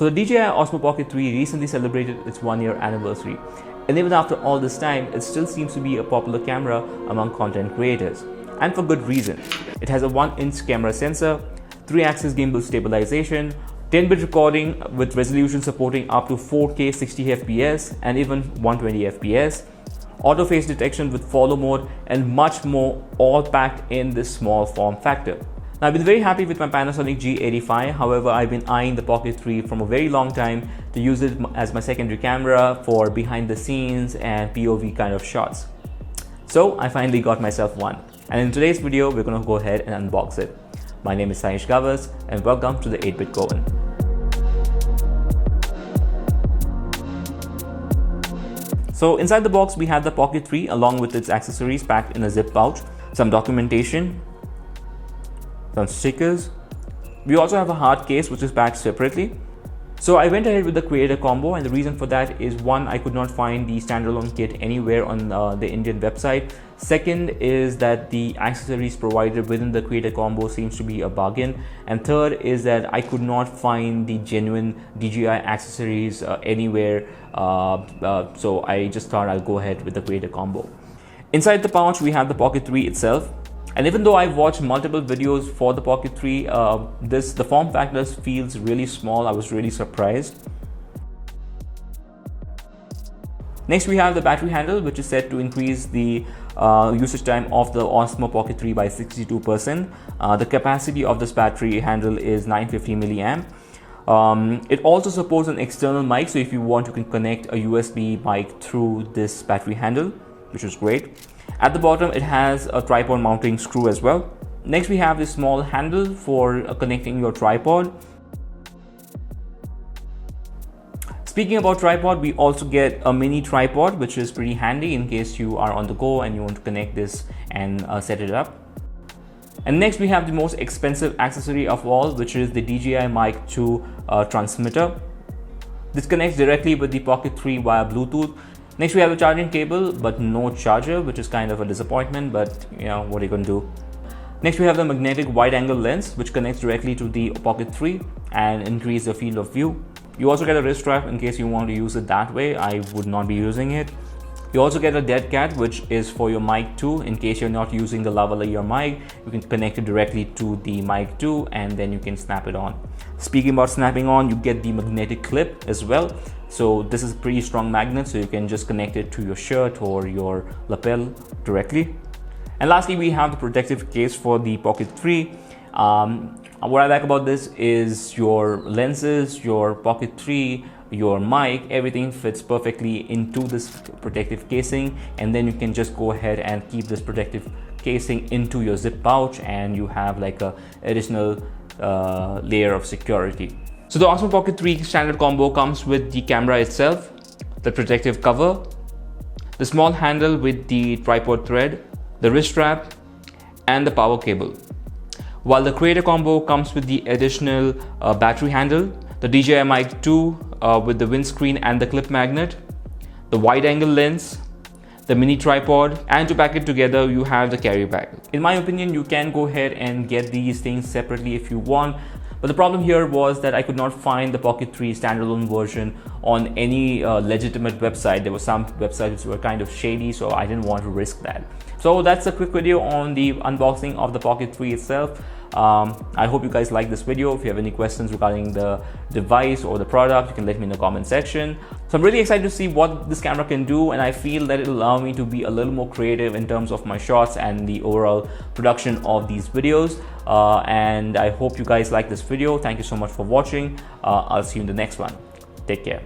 So the DJI Osmo Pocket 3 recently celebrated its 1-year anniversary, and even after all this time, it still seems to be a popular camera among content creators, and for good reason. It has a 1-inch camera sensor, 3-axis gimbal stabilization, 10-bit recording with resolution supporting up to 4K 60 FPS and even 120 FPS, auto face detection with follow mode, and much more, all packed in this small form factor. Now, I've been very happy with my Panasonic G85. However, I've been eyeing the Pocket 3 from a very long time to use it as my secondary camera for behind the scenes and POV kind of shots. So I finally got myself one. And in today's video, we're going to go ahead and unbox it. My name is Saish Gavas and welcome to the 8-Bit Coven. So inside the box, we have the Pocket 3 along with its accessories packed in a zip pouch, some documentation, some stickers. We also have a hard case which is packed separately. So I went ahead with the creator combo, and the reason for that is, one, I could not find the standalone kit anywhere on the Indian website. Second is that the accessories provided within the creator combo seems to be a bargain. And third is that I could not find the genuine DJI accessories anywhere. So I just thought I'll go ahead with the creator combo. Inside the pouch, we have the Pocket 3 itself. And even though I've watched multiple videos for the Pocket 3, the form factor feels really small. I was really surprised. Next, we have the battery handle, which is set to increase the usage time of the Osmo Pocket 3 by 62%. The capacity of this battery handle is 950 milliamp. It also supports an external mic, so if you want, you can connect a USB mic through this battery handle, which is great. At the bottom, it has a tripod mounting screw as well. Next, we have this small handle for connecting your tripod. Speaking about tripod, we also get a mini tripod, which is pretty handy in case you are on the go and you want to connect this and set it up. And next, we have the most expensive accessory of all, which is the DJI Mic 2 transmitter. This connects directly with the Pocket 3 via Bluetooth. Next, we have a charging cable, but no charger, which is kind of a disappointment, but you know, what are you going to do? Next, we have the magnetic wide-angle lens, which connects directly to the Pocket 3 and increase the field of view. You also get a wrist strap in case you want to use it that way. I would not be using it. You also get a dead cat, which is for your mic 2. In case you're not using the lavalier mic, you can connect it directly to the mic 2 and then you can snap it on. Speaking about snapping on, you get the magnetic clip as well. So this is a pretty strong magnet, so you can just connect it to your shirt or your lapel directly. And lastly, we have the protective case for the Pocket 3. What I like about this is your lenses, your Pocket 3, your mic, everything fits perfectly into this protective casing, and then you can just go ahead and keep this protective casing into your zip pouch and you have like a additional layer of security. So the Osmo Pocket 3 standard combo comes with the camera itself, the protective cover, the small handle with the tripod thread, the wrist strap, and the power cable. While the creator combo comes with the additional battery handle, the DJI Mic 2 with the windscreen and the clip magnet, the wide-angle lens, the mini tripod, and to pack it together, you have the carry bag. In my opinion, you can go ahead and get these things separately if you want. But the problem here was that I could not find the Pocket 3 standalone version on any legitimate website. There were some websites which were kind of shady, so I didn't want to risk that. So that's a quick video on the unboxing of the Pocket 3 itself. I hope you guys like this video. If you have any questions regarding the device or the product, you can let me in the comment section. So I'm really excited to see what this camera can do, and I feel that it'll allow me to be a little more creative in terms of my shots and the overall production of these videos. And I hope you guys like this video. Thank you so much for watching. I'll see you in the next one. Take care.